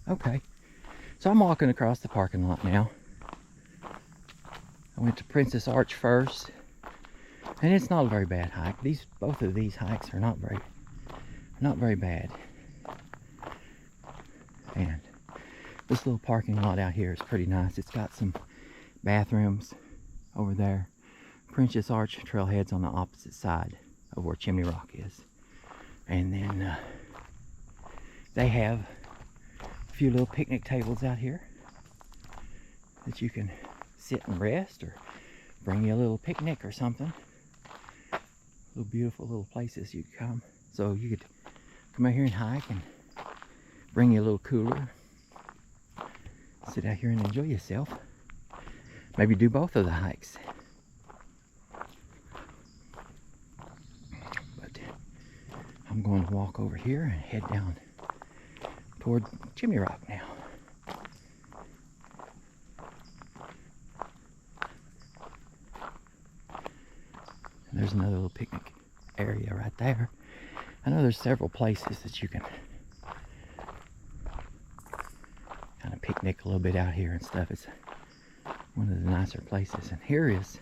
Okay, so I'm walking across the parking lot now. I went to Princess Arch first, and it's not a very bad hike. Both of these hikes are not very bad. And this little parking lot out here is pretty nice. It's got some bathrooms over there. Princess Arch trailhead's on the opposite side of where Chimney Rock is. And then they have a few little picnic tables out here that you can sit and rest, or bring you a little picnic or something. Little beautiful little places you could come. So you could come out here and hike and bring you a little cooler. Sit out here and enjoy yourself. Maybe do both of the hikes. But I'm going to walk over here and head down toward Chimney Rock now. And there's another little picnic area right there. I know there's several places that you can kind of picnic a little bit out here and stuff. It's one of the nicer places. And here is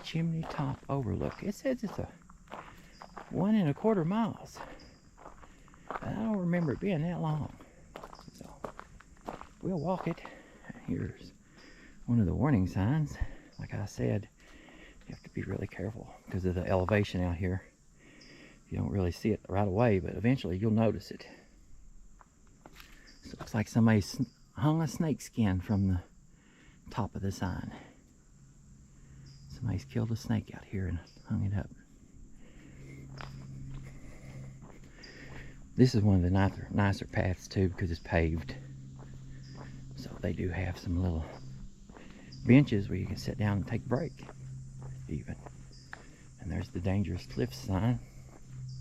Chimney Top Overlook. It says it's a 1.25 miles. But I don't remember it being that long. So we'll walk it. Here's one of the warning signs. Like I said, you have to be really careful because of the elevation out here. You don't really see it right away, but eventually you'll notice it. So it looks like somebody hung a snake skin from the top of the sign. Somebody's killed a snake out here and hung it up. This is one of the nicer paths too, because it's paved. So they do have some little benches where you can sit down and take a break even. And there's the dangerous cliff sign.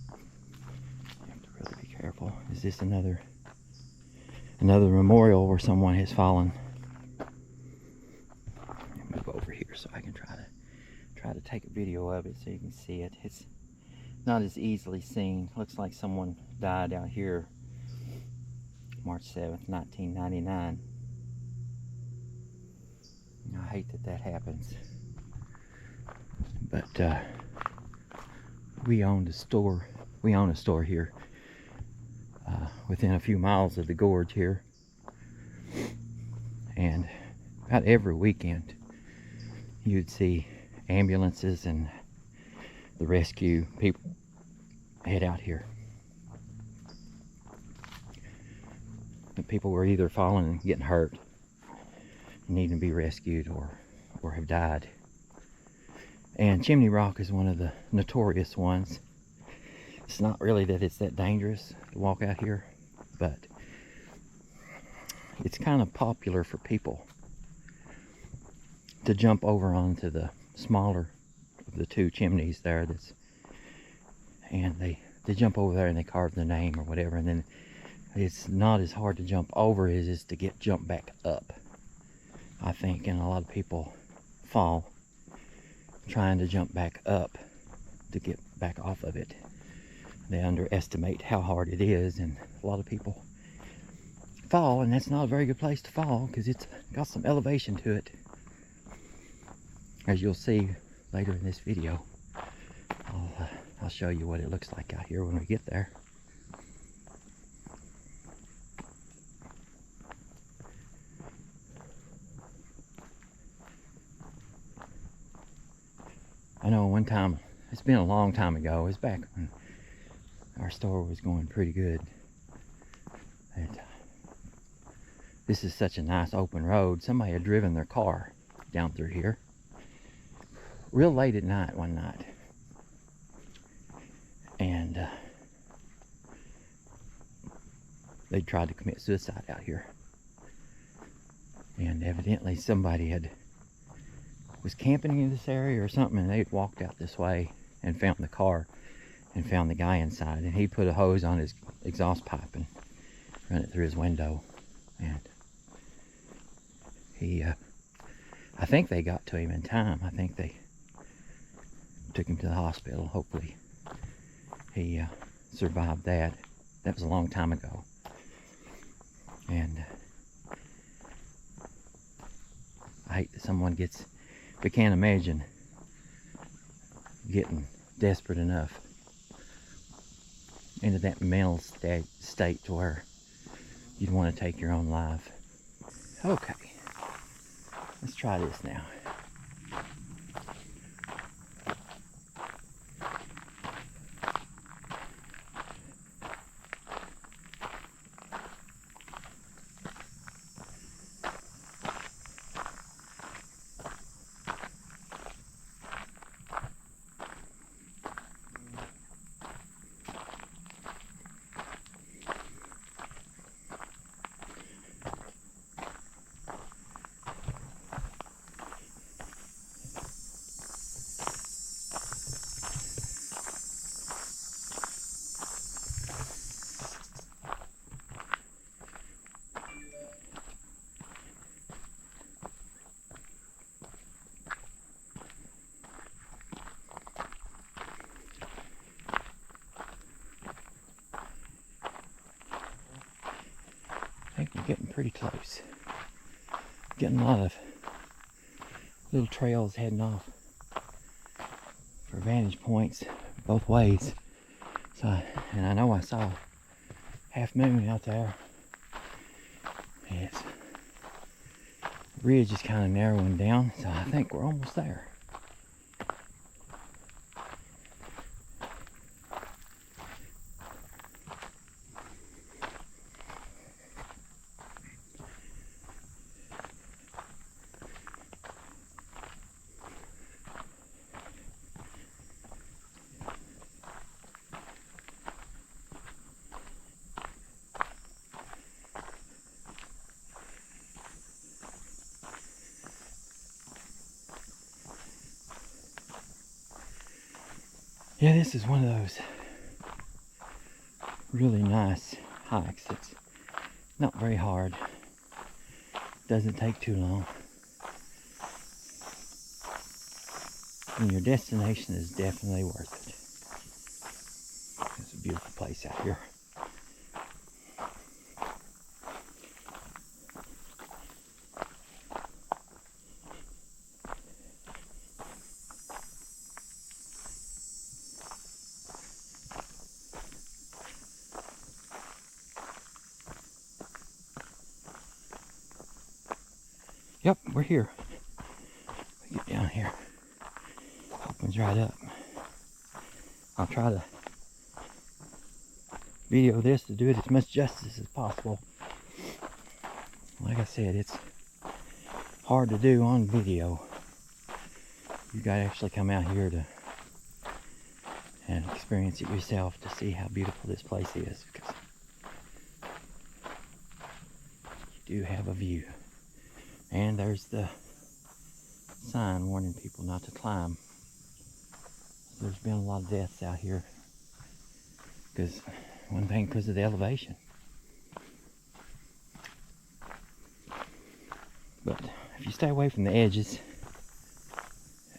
You have to really be careful. Is this another memorial where someone has fallen? Move over here so I can try to take a video of it so you can see it. It's not as easily seen. Looks like someone died out here March 7th, 1999. I hate that happens. But we own a store here within a few miles of the gorge here. And about every weekend you'd see ambulances and the rescue people head out here. The people were either falling and getting hurt, needing to be rescued, or have died. And Chimney Rock is one of the notorious ones. It's not really that it's that dangerous to walk out here, but it's kind of popular for people to jump over onto the smaller of the two chimneys there. And they jump over there and they carve the name or whatever, and then it's not as hard to jump over as it is to jump back up, I think. And a lot of people fall trying to jump back up to get back off of it. They underestimate how hard it is, and a lot of people fall, and that's not a very good place to fall because it's got some elevation to it, as you'll see later in this video. I'll show you what it looks like out here when we get there. I know one time, it's been a long time ago, it was back when our store was going pretty good. This is such a nice open road. Somebody had driven their car down through here real late at night one night. And they tried to commit suicide out here. And evidently somebody was camping in this area or something, and they had walked out this way and found the car and found the guy inside, and he put a hose on his exhaust pipe and run it through his window. And I think they got to him in time. I think they took him to the hospital. Hopefully he survived that. that was a long time ago. And I hate that someone gets, we can't imagine getting desperate enough into that mental state to where you'd want to take your own life. Okay, let's try this now. I think we're getting pretty close. Getting a lot of little trails heading off for vantage points both ways. So, and I know I saw half moon out there. Yes. The ridge is kind of narrowing down, so I think we're almost there. Yeah, this is one of those really nice hikes. It's not very hard. Doesn't take too long. And your destination is definitely worth it. It's a beautiful place out here. Yep, we're here. We get down here. Opens right up. I'll try to video this to do it as much justice as possible. Like I said, it's hard to do on video. You gotta actually come out here to and experience it yourself to see how beautiful this place is, because you do have a view. And there's the sign warning people not to climb. There's been a lot of deaths out here, because one thing, because of the elevation. But if you stay away from the edges,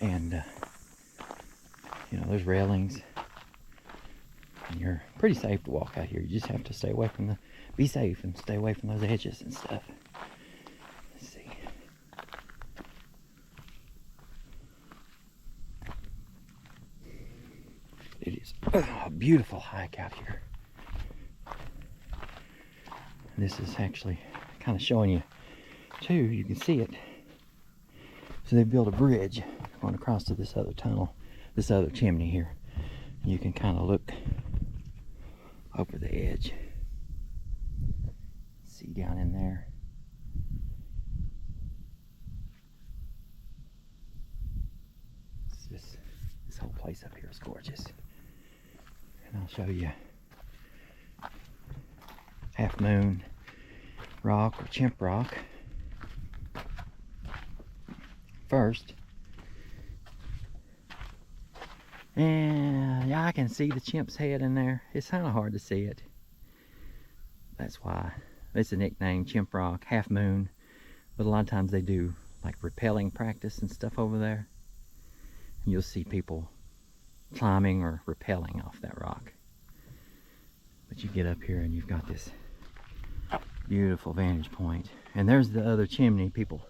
and you know, there's railings, and you're pretty safe to walk out here. You just have to stay away from the, be safe and stay away from those edges and stuff. Let's see. It is a beautiful hike out here. This is actually kind of showing you too, you can see it. So they built a bridge going across to this other tunnel, this other chimney here. You can kind of look over the edge. See down in there. This whole place up here is gorgeous. And I'll show you Half Moon Rock or Chimp Rock first. And yeah, I can see the chimp's head in there. It's kind of hard to see it. That's why it's a nickname, Chimp Rock, Half Moon. But a lot of times they do like rappelling practice and stuff over there. And you'll see people climbing or rappelling off that rock. But But you get up here and you've got this beautiful vantage point. And there's the other chimney people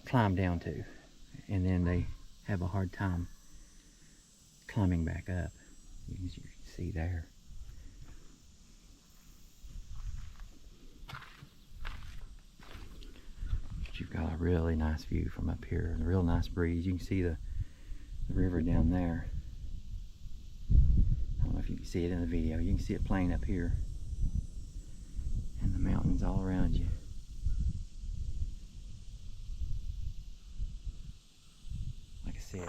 climb down to. And then they have a hard time climbing back up. You can see there. But you've got a really nice view from up here and a real nice breeze. You can see the river down there. I don't know if you can see it in the video. You can see it playing up here. And the mountains all around you. Like I said,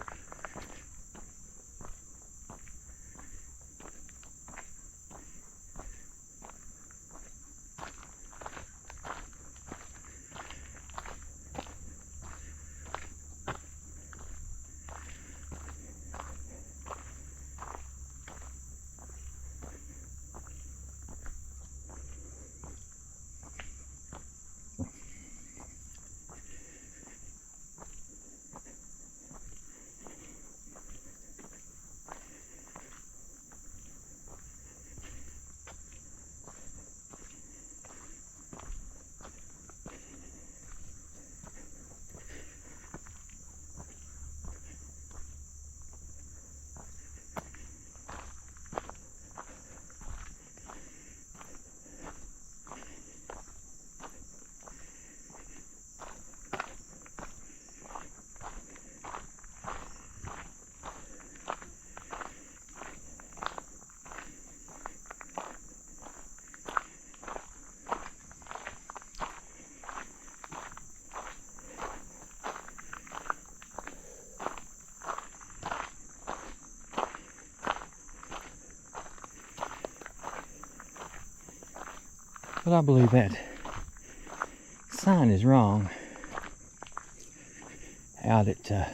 but I believe that sign is wrong out at the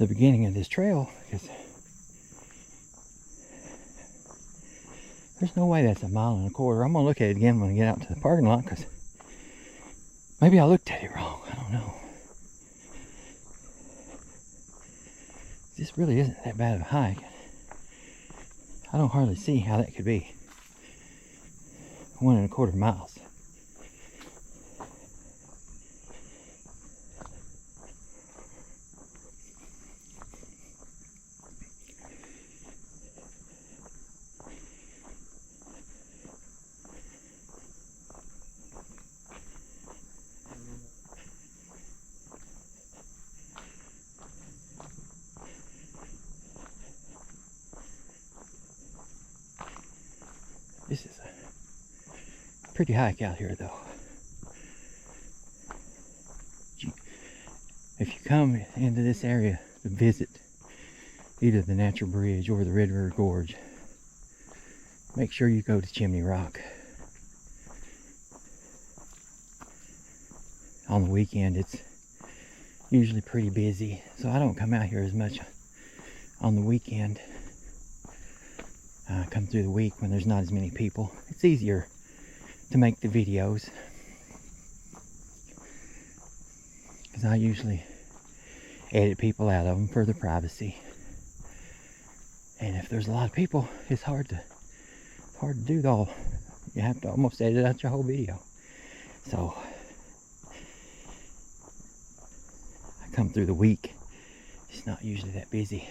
beginning of this trail, because there's no way that's 1.25 miles. I'm gonna look at it again when I get out to the parking lot, because maybe I looked at it wrong. I don't know. This really isn't that bad of a hike. I don't hardly see how that could be 1.25 miles. This is a pretty hike out here, though. If you come into this area to visit either the Natural Bridge or the Red River Gorge, make sure you go to Chimney Rock. On the weekend, it's usually pretty busy, so I don't come out here as much on the weekend. Come through the week when there's not as many people. It's easier to make the videos, because I usually edit people out of them for their privacy. And if there's a lot of people, it's hard to do it all. You have to almost edit out your whole video. So I come through the week. It's not usually that busy.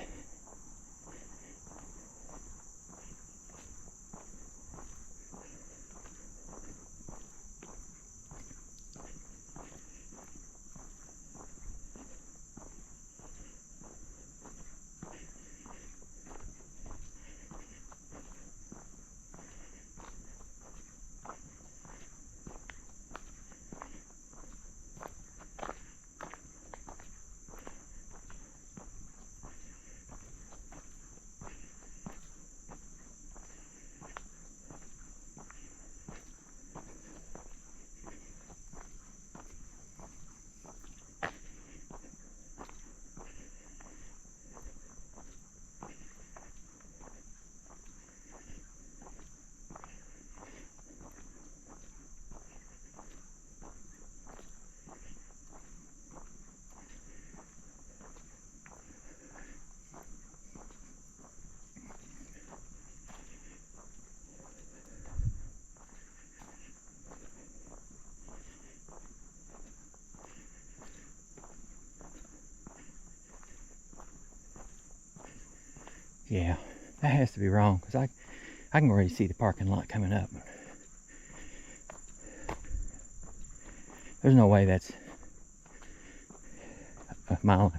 Yeah, that has to be wrong, because I can already see the parking lot coming up. There's no way that's a 1.25 mile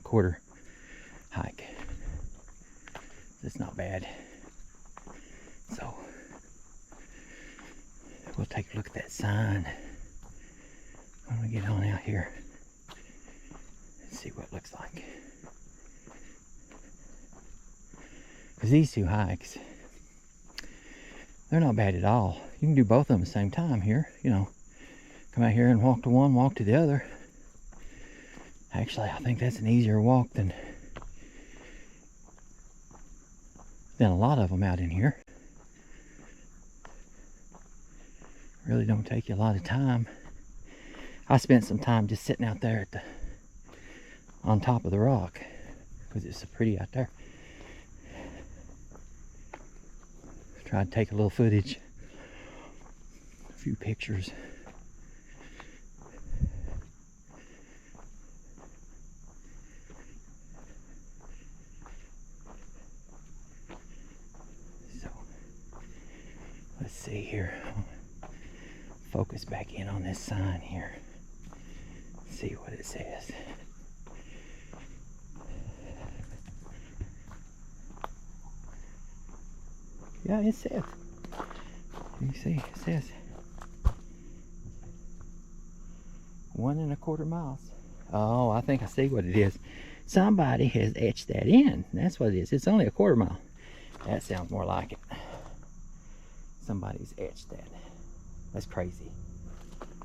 hike. It's not bad. So we'll take a look at that sign when we get on out here and see what it looks like. Because these two hikes, they're not bad at all. You can do both of them at the same time here, you know. Come out here and walk to one, walk to the other. Actually, I think that's an easier walk than a lot of them out in here. Really don't take you a lot of time. I spent some time just sitting out there on top of the rock because it's so pretty out there. Tried to take a little footage, a few pictures. So let's see here. Focus back in on this sign here. See what it says. Yeah, it says. You see, it says 1.25 miles. Oh, I think I see what it is. Somebody has etched that in. That's what it is. It's only 1/4 mile. That sounds more like it. Somebody's etched that. That's crazy.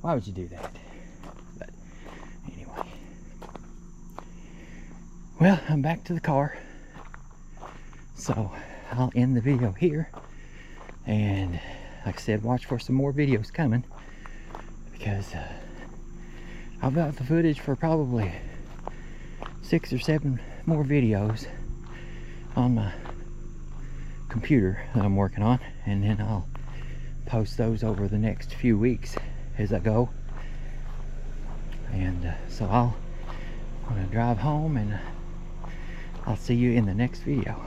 Why would you do that? But anyway. Well, I'm back to the car. So I'll end the video here. And like I said, watch for some more videos coming. Because I've got the footage for probably 6 or 7 more videos on my computer that I'm working on. And then I'll post those over the next few weeks as I go. And so I'm gonna drive home, and I'll see you in the next video.